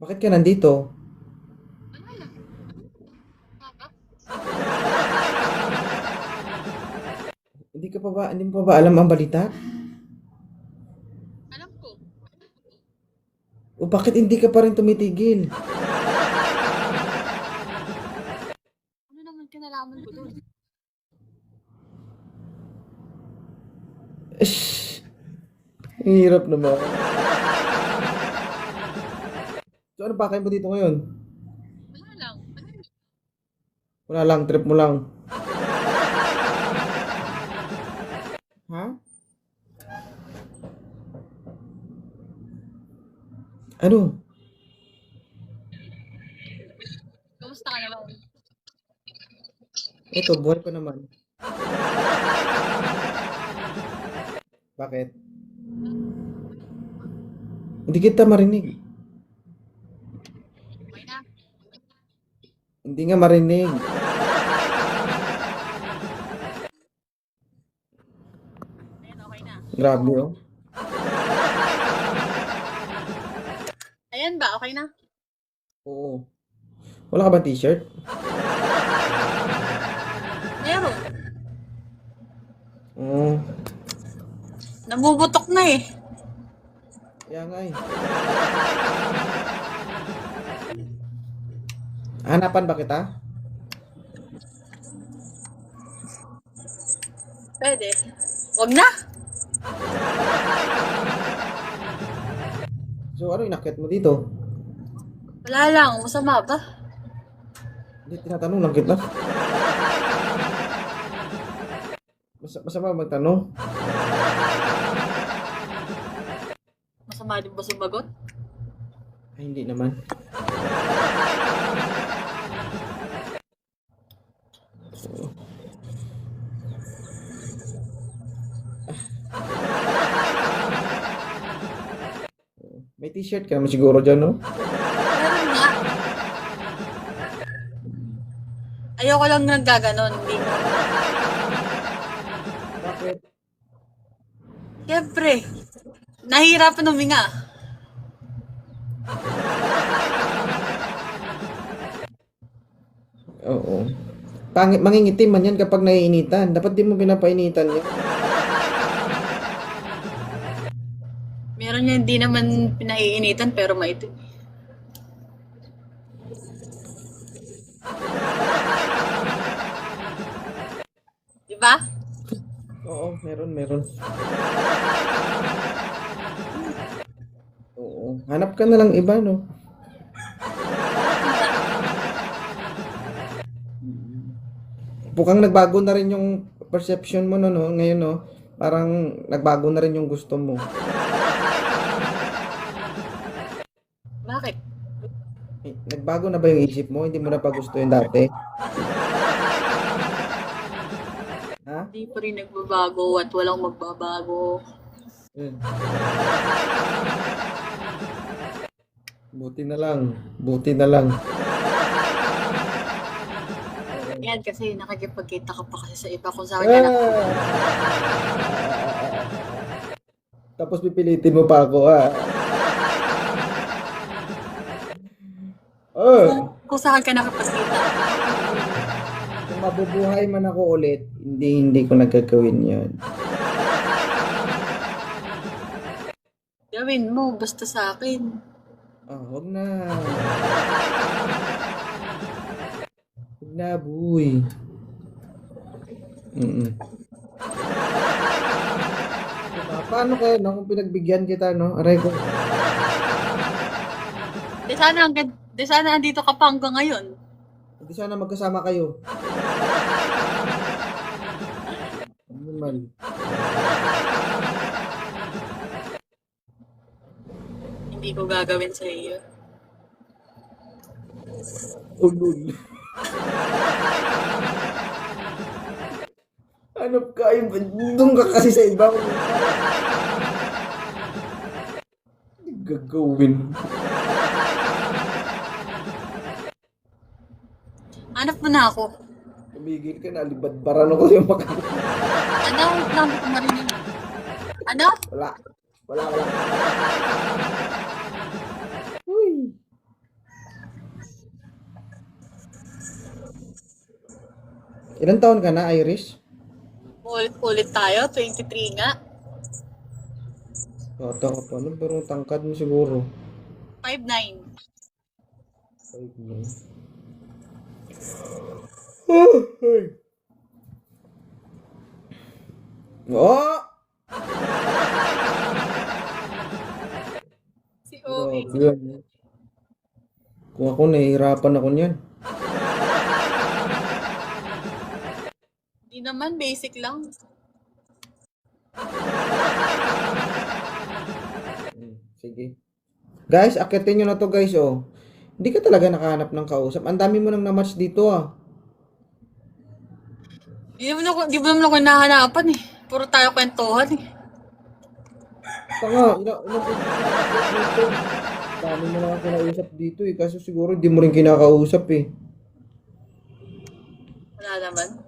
Bakit ka nandito? Wala lang. Baba? Hindi mo pa ba alam ang balita? Alam ko. O bakit hindi ka pa rin tumitigil? Ano naman kinalaman ko dun? Ish, ang hirap naman. So ano pa kain mo dito ngayon? Wala lang. Wala lang, trip mo lang. Ha? Ano? Kamusta ka naman? Ito, buhay pa naman. Bakit? Hindi kita marinig. Okay na. Hindi nga marinig. Ayan, okay na. Grabe oh. Ayan ba? Okay na? Oo. Wala ka ba t-shirt? Meron. Oo. Nabubutok na eh. Kaya nga eh. Hanapan ba kita? Pwede. Wag na. So ano inakyat mo dito? Wala lang. Masama ba? Hindi, tinatanong lang kita. Masama magtanong? Masama din ba sumagot? Ay, hindi naman. So, may t-shirt ka naman siguro dyan, no? Meron nga. Ayoko lang naggaganon. Hindi mo. Bakit? Siyempre. Nahihirapan huminga. Oo. Pangit, mangingitim man yan kapag naiinitan. Dapat di mo pinapainitan yan. Meron yan hindi naman pinaiinitan pero maitim. Di ba? Oo, meron. Oo. Hanap ka na lang iba, no? Mukhang nagbago na rin yung perception mo, no? Ngayon, no? Parang nagbago na rin yung gusto mo. Bakit? Nagbago na ba yung isip mo? Hindi mo na pa gusto yung dati? Ha? Hindi pa rin nagbabago at walang magbabago. Yun. Buti na lang. Buti na lang. Yan kasi nakikipagkita ka pa kasi sa iba kung saan ka na. Ah! Tapos pipilitin mo pa ako, ah. Oh, Kung saan ka nakapagkita. kung mabubuhay man ako ulit, hindi ko nagkakawin yun. Gawin mo, basta sa akin. Ah, wag na. Wag na, boy. Mm. Diba? Paano kaya, no? Kung pinagbigyan kita, no? Aray ko. Di sana andito ka pa hanggang ngayon. Hindi sana magkasama kayo. Ano naman? Hindi ko gagawin sa iyo. Ulul. Hanap ka, doon ka kasi sa iba. Hindi gagawin. Hanap mo na ako. Tumigil ka na, libad-baran ako yung maka... Ano? Wala mo ko marinig. Ano? Wala. Wala. Uy. Ilan taon ka na, Iris? Ulit-ulit tayo, 23 nga. Bata ka pa, no? Pero tangkad mo siguro. 5'9". Oh! Si Obi. Grabe yan. Kung ako, nahihirapan ako niyan. Di naman, basic lang. Sige. Guys, akitin nyo na to guys, oh. Hindi ka talaga nakahanap ng kausap. Ang dami mo nang na-match dito, ah. Di mo naman ako hinahanapan eh. Puro tayo kwentuhan eh. Tanga, ilang dito. Dami mo na kinausap dito, eh. Kaso siguro, di mo rin kinakausap, eh. Wala naman.